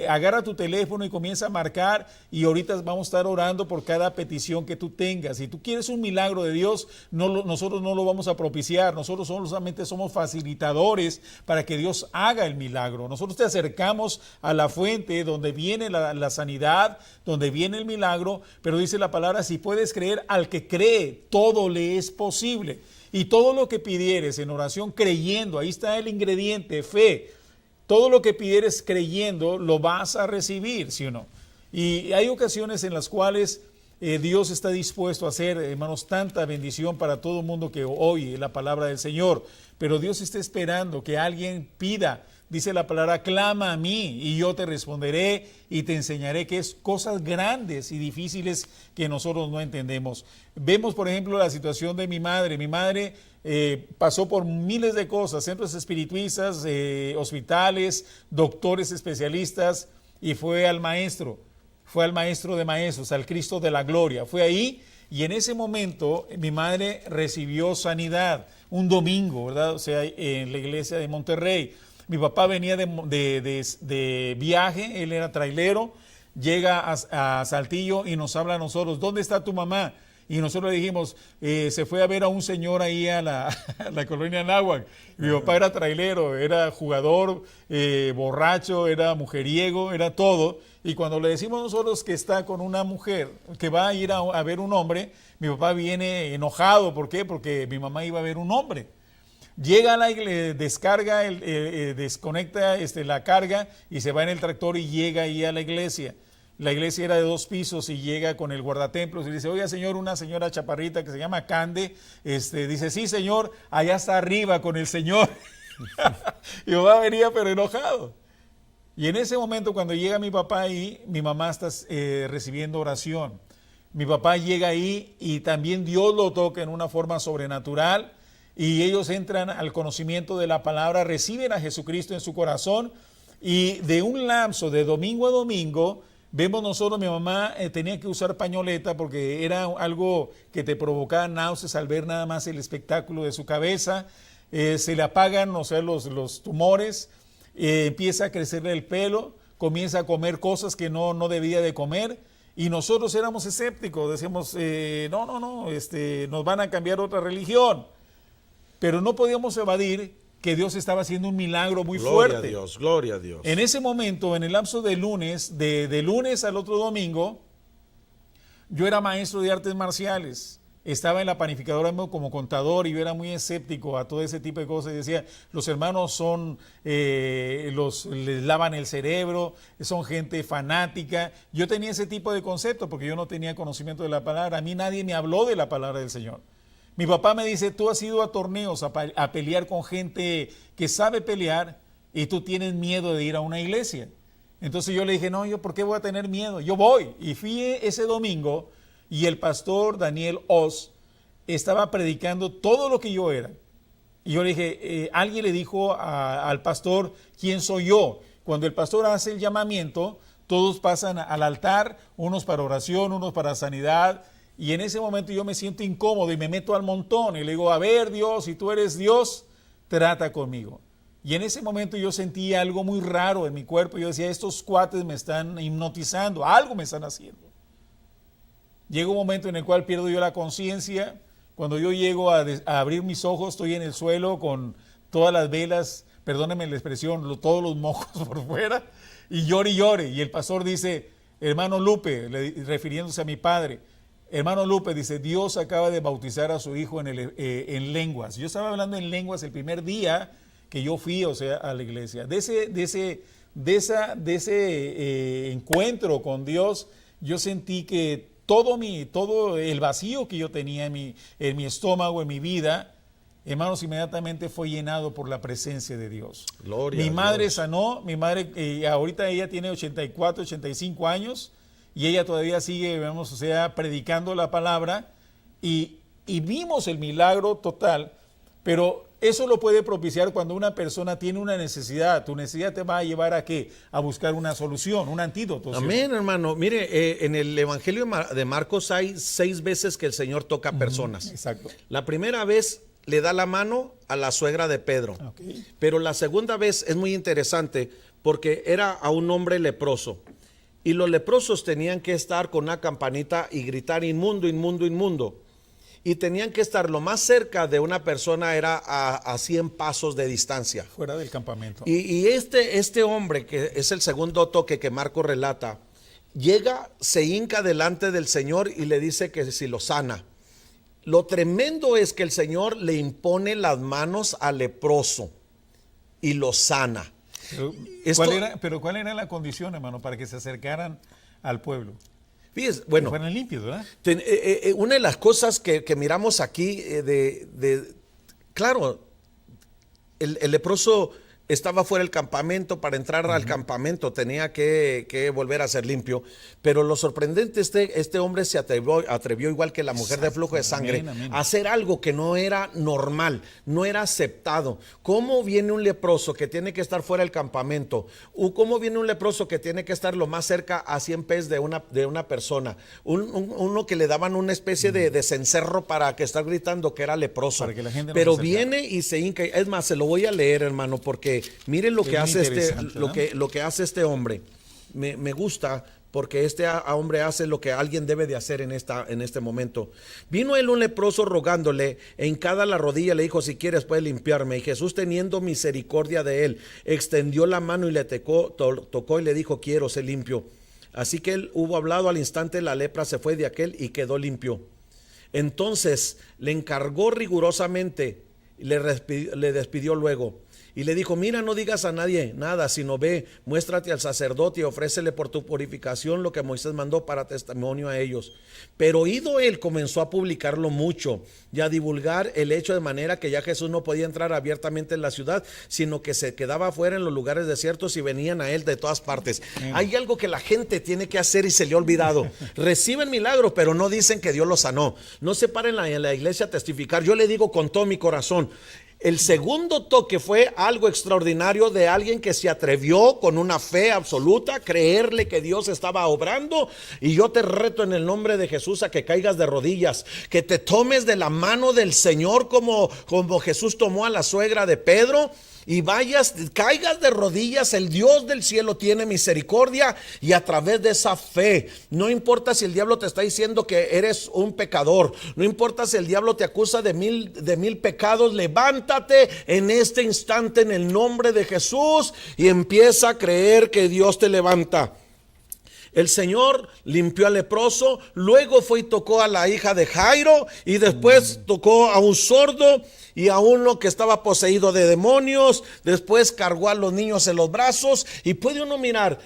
agarra tu teléfono y comienza a marcar, y ahorita vamos a estar orando por cada petición que tú tengas. venga. Si tú quieres un milagro de Dios, nosotros no lo vamos a propiciar. Nosotros solamente somos facilitadores para que Dios haga el milagro. Nosotros te acercamos a la fuente donde viene la sanidad, donde viene el milagro, pero dice la palabra, si puedes creer, al que cree, todo le es posible. Y todo lo que pidieres en oración creyendo, ahí está el ingrediente, fe. Todo lo que pidieres creyendo lo vas a recibir, ¿sí o no? Y hay ocasiones en las cuales Dios está dispuesto a hacer, hermanos, tanta bendición para todo el mundo que oye la palabra del Señor. Pero Dios está esperando que alguien pida. Dice la palabra, clama a mí y yo te responderé y te enseñaré que es cosas grandes y difíciles que nosotros no entendemos. Vemos, por ejemplo, la situación de mi madre. Mi madre pasó por miles de cosas, centros espiritistas, hospitales, doctores especialistas, y fue al maestro de maestros, al Cristo de la gloria. Fue ahí y en ese momento mi madre recibió sanidad un domingo, ¿verdad? O sea, en la iglesia de Monterrey. Mi papá venía de viaje, él era trailero, llega a Saltillo y nos habla a nosotros, ¿dónde está tu mamá? Y nosotros le dijimos, se fue a ver a un señor ahí a la colonia Anáhuac. Mi papá era trailero, era jugador, borracho, era mujeriego, era todo. Y cuando le decimos nosotros que está con una mujer, que va a ir a ver un hombre, mi papá viene enojado. ¿Por qué? Porque mi mamá iba a ver un hombre. Llega a la iglesia, descarga, desconecta la carga y se va en el tractor y llega ahí a la iglesia. La iglesia era de 2 pisos y llega con el guardatemplos y dice, oiga señor, una señora chaparrita que se llama Cande, dice, sí señor, allá está arriba con el señor. Y mi mamá venía pero enojado. Y en ese momento cuando llega mi papá ahí, mi mamá está recibiendo oración. Mi papá llega ahí y también Dios lo toca en una forma sobrenatural. Y ellos entran al conocimiento de la palabra, reciben a Jesucristo en su corazón y de un lapso de domingo a domingo, vemos nosotros, mi mamá tenía que usar pañoleta porque era algo que te provocaba náuseas al ver nada más el espectáculo de su cabeza, se le apagan, o sea, los tumores, empieza a crecerle el pelo, comienza a comer cosas que no debía de comer. Y nosotros éramos escépticos, decíamos, nos van a cambiar otra religión. Pero no podíamos evadir que Dios estaba haciendo un milagro muy fuerte. Gloria a Dios, gloria a Dios. En ese momento, en el lapso de lunes, de lunes al otro domingo, yo era maestro de artes marciales. Estaba en la panificadora como contador y yo era muy escéptico a todo ese tipo de cosas. Y decía, los hermanos les lavan el cerebro, son gente fanática. Yo tenía ese tipo de concepto porque yo no tenía conocimiento de la palabra. A mí nadie me habló de la palabra del Señor. Mi papá me dice, tú has ido a torneos a pelear con gente que sabe pelear y tú tienes miedo de ir a una iglesia. Entonces yo le dije, no, yo ¿por qué voy a tener miedo? Yo voy. Y fui ese domingo y el pastor Daniel Oz estaba predicando todo lo que yo era. Y yo le dije, alguien le dijo al pastor, ¿quién soy yo? Cuando el pastor hace el llamamiento, todos pasan al altar, unos para oración, unos para sanidad. Y en ese momento yo me siento incómodo y me meto al montón y le digo, a ver Dios, si tú eres Dios, trata conmigo. Y en ese momento yo sentí algo muy raro en mi cuerpo. Yo decía, estos cuates me están hipnotizando, algo me están haciendo. Llega un momento en el cual pierdo yo la conciencia. Cuando yo llego a abrir mis ojos, estoy en el suelo con todas las velas, perdónenme la expresión, todos los mocos por fuera, y llore y llore. Y el pastor dice, hermano Lupe, refiriéndose a mi padre, hermano Lupe, dice, Dios acaba de bautizar a su hijo en lenguas. Yo estaba hablando en lenguas el primer día que yo fui, o sea, a la iglesia. De ese encuentro con Dios, yo sentí que todo el vacío que yo tenía en mi estómago, en mi vida, hermanos, inmediatamente fue llenado por la presencia de Dios. Gloria mi a madre Dios. sanó, mi madre, ahorita ella tiene 84, 85 años, y ella todavía sigue, vemos, o sea, predicando la palabra y vimos el milagro total, pero eso lo puede propiciar cuando una persona tiene una necesidad. Tu necesidad te va a llevar a ¿qué? A buscar una solución, un antídoto. ¿Sí? Amén, hermano. Mire, en el Evangelio de Marcos hay 6 veces que el Señor toca personas. Exacto. La primera vez le da la mano a la suegra de Pedro, Okay. pero la segunda vez es muy interesante porque era a un hombre leproso. y los leprosos tenían que estar con una campanita y gritar inmundo, inmundo, inmundo. Y tenían que estar lo más cerca de una persona era a 100 pasos de distancia. Fuera del campamento. Y este hombre, que es el segundo toque que Marcos relata, llega, se hinca delante del Señor y le dice que si lo sana. Lo tremendo es que el Señor le impone las manos al leproso y lo sana. Pero ¿cuál era la condición, hermano, para que se acercaran al pueblo? Fíjese, bueno, que fueran limpios, ¿verdad? Una de las cosas que miramos aquí, claro, el leproso estaba fuera del campamento. Para entrar al campamento tenía que volver a ser limpio, pero lo sorprendente, este hombre se atrevió igual que la mujer de flujo de sangre, a hacer algo que no era normal, no era aceptado. ¿Cómo viene un leproso que tiene que estar fuera del campamento? ¿Cómo viene un leproso que tiene que estar lo más cerca a 100 pies de una persona? Uno que le daban una especie de cencerro para que estar gritando que era leproso, para que la gente no pero se acercara. viene y se hinca. Es más, se lo voy a leer, hermano, porque miren lo que hace lo que hace este hombre. Me gusta, porque este hombre hace lo que alguien debe de hacer en este momento. Vino él un leproso rogándole, hincada la rodilla, le dijo: si quieres puedes limpiarme. Y Jesús, teniendo misericordia de él, extendió la mano y le tocó y le dijo: quiero, sé limpio. Así que él hubo hablado, al instante la lepra se fue de aquel y quedó limpio. Entonces le encargó rigurosamente y le despidió luego. Y le dijo: mira, no digas a nadie nada, sino ve, muéstrate al sacerdote y ofrécele por tu purificación lo que Moisés mandó para testimonio a ellos. Pero ido él, comenzó a publicarlo mucho y a divulgar el hecho, de manera que ya Jesús no podía entrar abiertamente en la ciudad, sino que se quedaba afuera en los lugares desiertos y venían a él de todas partes. Hay algo que la gente tiene que hacer y se le ha olvidado. Reciben milagros, pero no dicen que Dios los sanó. No se paren en la iglesia a testificar. Yo le digo con todo mi corazón, el segundo toque fue algo extraordinario de alguien que se atrevió con una fe absoluta a creerle que Dios estaba obrando. Y yo te reto en el nombre de Jesús a que caigas de rodillas, que te tomes de la mano del Señor como Jesús tomó a la suegra de Pedro, y vayas, caigas de rodillas. El Dios del cielo tiene misericordia, y a través de esa fe, no importa si el diablo te está diciendo que eres un pecador, no importa si el diablo te acusa de mil pecados, levántate en este instante en el nombre de Jesús y empieza a creer que Dios te levanta. El Señor limpió al leproso, luego fue y tocó a la hija de Jairo, y después tocó a un sordo y a uno que estaba poseído de demonios. Después cargó a los niños en los brazos. Y puede uno mirar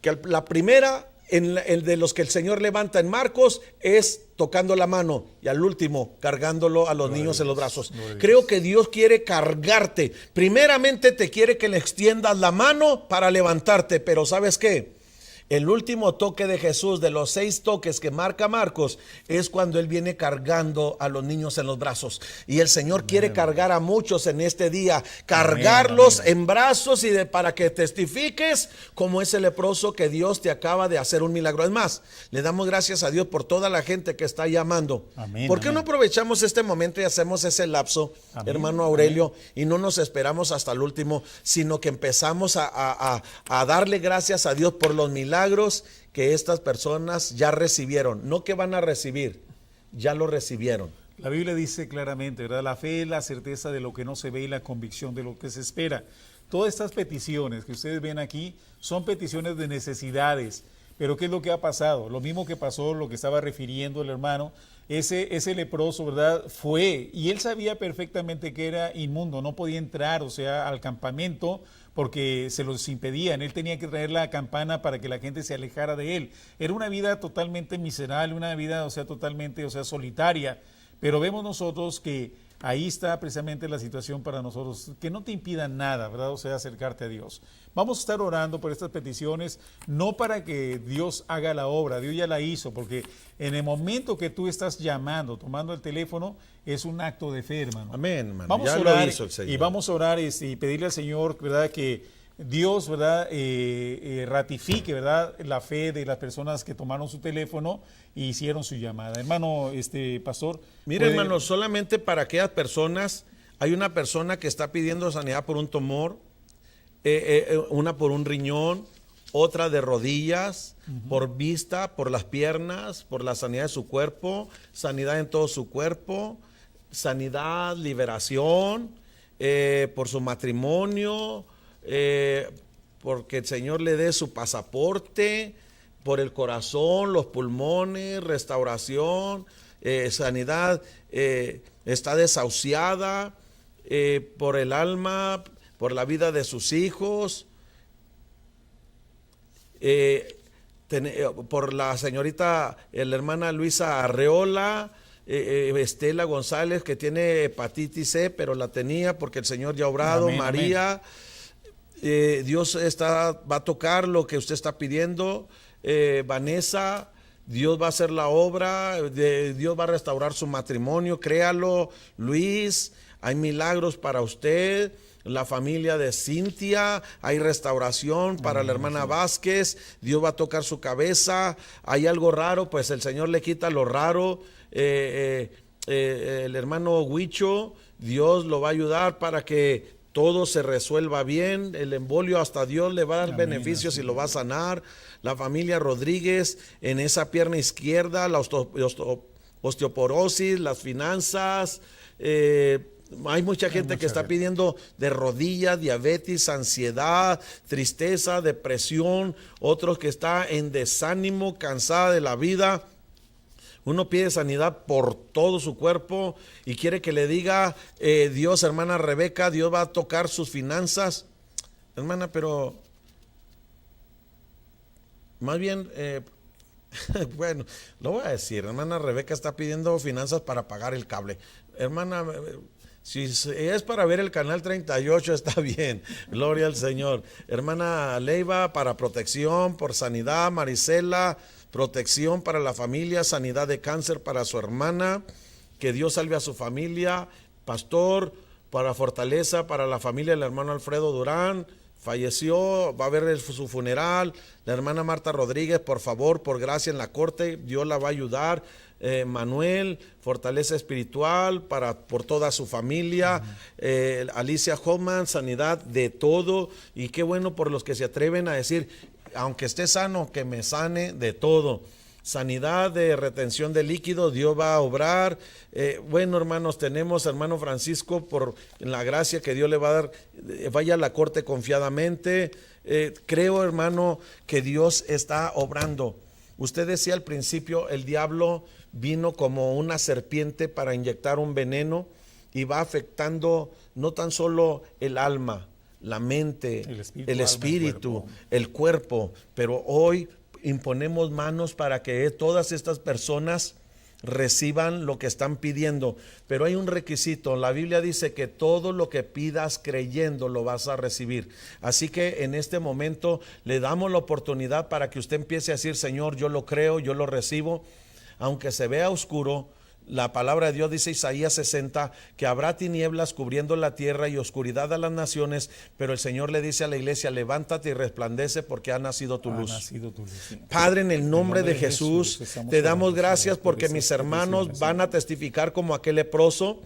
que la primera, el de los que el Señor levanta en Marcos, es tocando la mano, y al último cargándolo a los niños en los brazos. Creo que Dios quiere cargarte. Primeramente te quiere que le extiendas la mano para levantarte, pero ¿sabes qué? El último toque de Jesús, de los 6 toques que marca Marcos, es cuando Él viene cargando a los niños en los brazos. Y el Señor quiere cargar a muchos en este día, cargarlos en brazos para que testifiques como ese leproso, que Dios te acaba de hacer un milagro. Es más, le damos gracias a Dios por toda la gente que está llamando. ¿Por qué no aprovechamos este momento y hacemos ese lapso, hermano Aurelio, y no nos esperamos hasta el último, sino que empezamos a darle gracias a Dios por los milagros que estas personas ya recibieron? No que van a recibir, ya lo recibieron. La Biblia dice claramente, ¿verdad? La fe es la certeza de lo que no se ve y la convicción de lo que se espera. Todas estas peticiones que ustedes ven aquí son peticiones de necesidades. Pero ¿qué es lo que ha pasado? Lo mismo que pasó, lo que estaba refiriendo el hermano, ese leproso, ¿verdad? Fue, y él sabía perfectamente que era inmundo, no podía entrar, o sea, al campamento, porque se los impedían. Él tenía que traer la campana para que la gente se alejara de él. Era una vida totalmente miserable, una vida, o sea, totalmente, o sea, solitaria. Pero vemos nosotros que ahí está precisamente la situación para nosotros, que no te impidan nada, ¿verdad? O sea, acercarte a Dios. Vamos a estar orando por estas peticiones, no para que Dios haga la obra, Dios ya la hizo, porque en el momento que tú estás llamando, tomando el teléfono, es un acto de fe, hermano. Amén, hermano. Vamos ya a orar, lo hizo el Señor. y vamos a orar y pedirle al Señor, ¿verdad?, que Dios, ¿verdad?, ratifique, ¿verdad?, la fe de las personas que tomaron su teléfono y hicieron su llamada. Hermano, pastor. Mire, hermano, solamente para aquellas personas, hay una persona que está pidiendo sanidad por un tumor, una por un riñón, otra de rodillas, por vista, por las piernas, por la sanidad de su cuerpo, sanidad en todo su cuerpo, sanidad, liberación, por su matrimonio, porque el Señor le dé su pasaporte, por el corazón, los pulmones, restauración, sanidad, está desahuciada, por el alma, por la vida de sus hijos, por la señorita, la hermana Luisa Arreola, Estela González, que tiene hepatitis C, pero la tenía porque el Señor ya ha obrado. Amén, María, Dios va a tocar lo que usted está pidiendo. Vanessa, Dios va a hacer la obra, Dios va a restaurar su matrimonio, créalo. Luis, hay milagros para usted. La familia de Cintia, hay restauración para la hermana Vázquez, Dios va a tocar su cabeza. Hay algo raro, pues el Señor le quita lo raro. El hermano Huicho, Dios lo va a ayudar para que todo se resuelva bien. El embolio, hasta Dios le va a dar beneficios y lo va a sanar. La familia Rodríguez, en esa pierna izquierda, la osteoporosis, las finanzas. Hay mucha gente que está pidiendo de rodillas, diabetes, ansiedad, tristeza, depresión. Otros que está en desánimo, cansada de la vida. Uno pide sanidad por todo su cuerpo y quiere que le diga Dios, hermana Rebeca, Dios va a tocar sus finanzas. Hermana, pero más bien, bueno, lo voy a decir, hermana Rebeca está pidiendo finanzas para pagar el cable. Hermana, si es para ver el canal 38, está bien, gloria al Señor. Hermana Leiva, para protección, por sanidad. Marisela, protección para la familia, sanidad de cáncer para su hermana, que Dios salve a su familia. Pastor, para fortaleza para la familia del hermano Alfredo Durán, falleció, va a haber su funeral. La hermana Marta Rodríguez, por favor, por gracia en la corte, Dios la va a ayudar. Manuel, fortaleza espiritual por toda su familia. Alicia Hoffman, sanidad de todo. Y qué bueno por los que se atreven a decir, aunque esté sano, que me sane de todo. Sanidad de retención de líquido, Dios va a obrar. Bueno, hermanos, tenemos hermano Francisco, por la gracia que Dios le va a dar, vaya a la corte confiadamente. Creo, hermano, que Dios está obrando. Usted decía al principio, el diablo vino como una serpiente para inyectar un veneno y va afectando no tan solo el alma, la mente, el espíritu, el cuerpo, pero hoy imponemos manos para que todas estas personas reciban lo que están pidiendo, pero hay un requisito. La Biblia dice que todo lo que pidas creyendo lo vas a recibir. Así que en este momento le damos la oportunidad para que usted empiece a decir, Señor, yo lo creo, yo lo recibo, aunque se vea oscuro. La palabra de Dios dice, Isaías 60, que habrá tinieblas cubriendo la tierra y oscuridad a las naciones, pero el Señor le dice a la iglesia, levántate y resplandece porque ha nacido tu luz. Padre, en el nombre de Jesús, te damos gracias porque mis hermanos van a testificar como aquel leproso.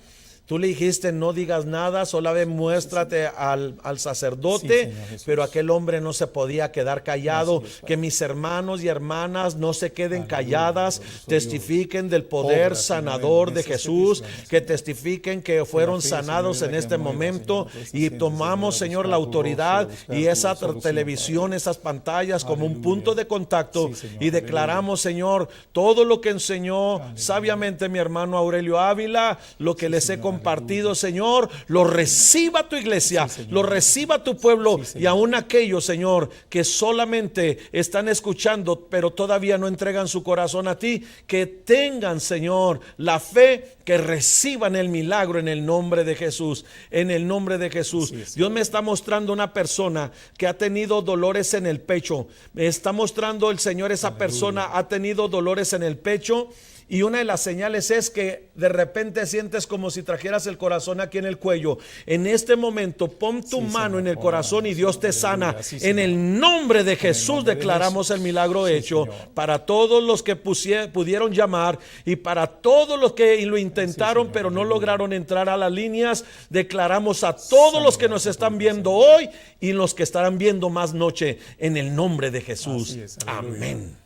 Tú le dijiste, no digas nada, solamente muéstrate al sacerdote, sí, pero aquel hombre no se podía quedar callado. Que mis hermanos y hermanas no se queden calladas, testifiquen del poder sanador de Jesús, que testifiquen que fueron sanados en este momento, y tomamos, Señor, la autoridad y esa televisión, esas pantallas como un punto de contacto, y declaramos, Señor, todo lo que enseñó sabiamente mi hermano Aurelio Ávila, lo que les he compartido, Señor, lo reciba tu iglesia, lo reciba tu pueblo, y aún aquellos, Señor, que solamente están escuchando pero todavía no entregan su corazón a ti, que tengan, Señor, la fe, que reciban el milagro en el nombre de Jesús, en el nombre de Jesús. Dios me está mostrando una persona que ha tenido dolores en el pecho. Me está mostrando el Señor, esa persona ha tenido dolores en el pecho, Y una de las señales es que de repente sientes como si trajeras el corazón aquí en el cuello. En este momento pon tu Sí, mano Señor, en el pon la corazón mano, y Dios te Señor, sana. aleluya. Sí, En Señor. el nombre de Jesús nombre de declaramos Jesús. el milagro Sí, hecho Señor. para todos los que pudieron llamar y para todos los que lo intentaron Señor, pero no aleluya. lograron entrar a las líneas. Declaramos a todos los que nos están viendo Señor. hoy y los que estarán viendo más noche en el nombre de Jesús. Así es, aleluya. Amén.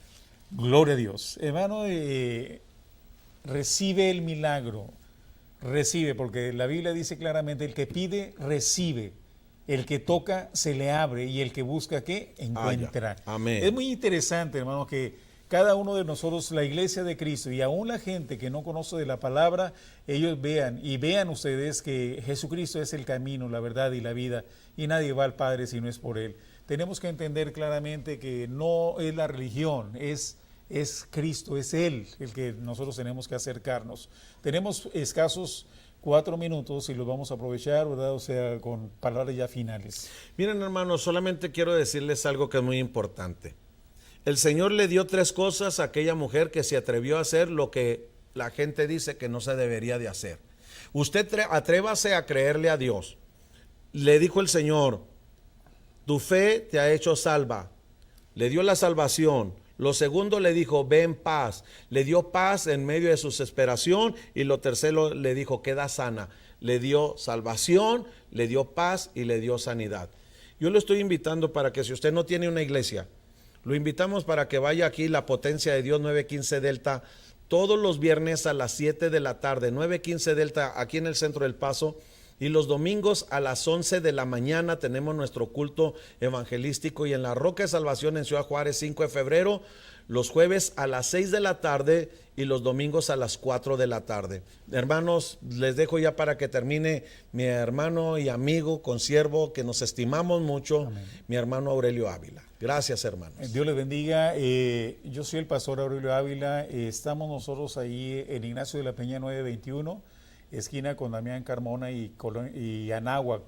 Gloria a Dios. Hermano, recibe el milagro. Recibe, porque la Biblia dice claramente, el que pide, recibe. El que toca, se le abre. Y el que busca, ¿qué? Encuentra. Amén. Es muy interesante, hermano, que cada uno de nosotros, la iglesia de Cristo, y aún la gente que no conoce de la palabra, ellos vean ustedes que Jesucristo es el camino, la verdad y la vida, y nadie va al Padre si no es por Él. Tenemos que entender claramente que no es la religión, es Cristo, es Él el que nosotros tenemos que acercarnos. Tenemos escasos 4 minutos y los vamos a aprovechar, ¿verdad? O sea, con palabras ya finales. Miren, hermanos, solamente quiero decirles algo que es muy importante. El Señor le dio 3 cosas a aquella mujer que se atrevió a hacer lo que la gente dice que no se debería de hacer. Usted atrévase a creerle a Dios. Le dijo el Señor, tu fe te ha hecho salva. Le dio la salvación. Lo segundo le dijo, ve en paz. Le dio paz en medio de su desesperación. Y lo tercero le dijo, queda sana. Le dio salvación, le dio paz y le dio sanidad. Yo lo estoy invitando para que si usted no tiene una iglesia, lo invitamos para que vaya aquí la Potencia de Dios 915 Delta todos los viernes a las 7 de la tarde, 915 Delta aquí en el centro del Paso. Y los domingos a las 11 de la mañana tenemos nuestro culto evangelístico y en la Roca de Salvación en Ciudad Juárez 5 de febrero, los jueves a las 6 de la tarde y los domingos a las 4 de la tarde. Hermanos, les dejo ya para que termine mi hermano y amigo, consiervo, que nos estimamos mucho, amén, mi hermano Aurelio Ávila. Gracias, hermanos. Dios les bendiga. Yo soy el pastor Aurelio Ávila. Estamos nosotros ahí en Ignacio de la Peña 921. Esquina con Damián Carmona y Anáhuac,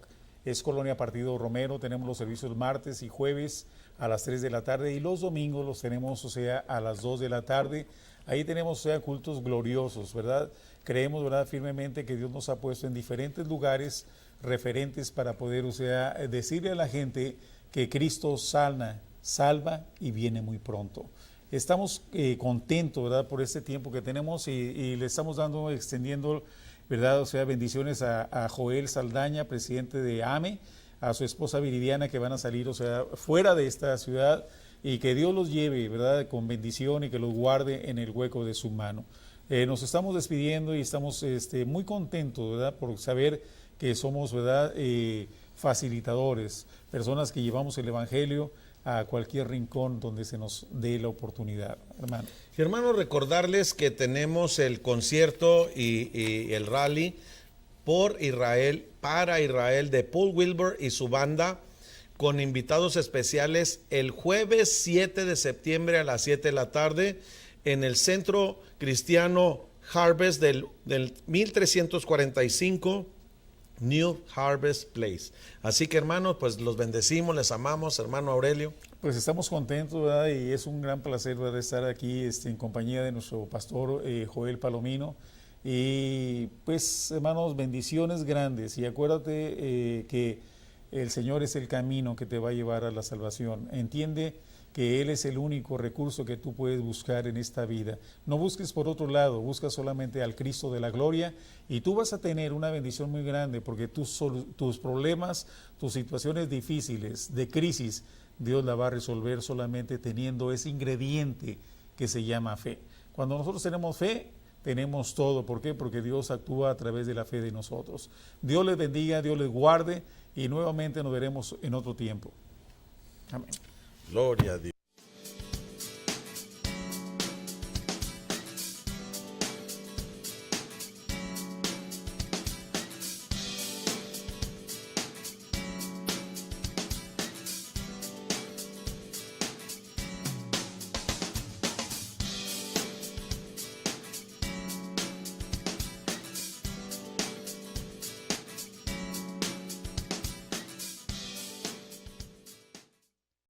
es Colonia Partido Romero. Tenemos los servicios martes y jueves a las 3 de la tarde y los domingos los tenemos, o sea, a las 2 de la tarde. Ahí tenemos, o sea, cultos gloriosos, ¿verdad? Creemos, ¿verdad?, firmemente que Dios nos ha puesto en diferentes lugares referentes para poder, o sea, decirle a la gente que Cristo sana, salva y viene muy pronto. Estamos contentos, ¿verdad?, por este tiempo que tenemos y le estamos extendiendo, ¿verdad? O sea, bendiciones a Joel Saldaña, presidente de AME, a su esposa Viridiana, que van a salir, o sea, fuera de esta ciudad, y que Dios los lleve, ¿verdad?, con bendición y que los guarde en el hueco de su mano. Nos estamos despidiendo y estamos muy contentos, ¿verdad?, por saber que somos, ¿verdad?, facilitadores, personas que llevamos el Evangelio a cualquier rincón donde se nos dé la oportunidad, hermano. Hermanos, recordarles que tenemos el concierto y el rally por Israel, para Israel, de Paul Wilbur y su banda, con invitados especiales el jueves 7 de septiembre a las 7 de la tarde en el Centro Cristiano Harvest del 1345 New Harvest Place. Así que, hermanos, pues los bendecimos, les amamos, hermano Aurelio. Pues estamos contentos, ¿verdad? Y es un gran placer, ¿verdad?, estar aquí en compañía de nuestro pastor Joel Palomino. Y pues, hermanos, bendiciones grandes. Y acuérdate que el Señor es el camino que te va a llevar a la salvación. Entiende que Él es el único recurso que tú puedes buscar en esta vida. No busques por otro lado, busca solamente al Cristo de la gloria y tú vas a tener una bendición muy grande porque tus problemas, tus situaciones difíciles, de crisis, Dios la va a resolver solamente teniendo ese ingrediente que se llama fe. Cuando nosotros tenemos fe, tenemos todo. ¿Por qué? Porque Dios actúa a través de la fe de nosotros. Dios les bendiga, Dios les guarde y nuevamente nos veremos en otro tiempo. Amén. Gloria a Dios.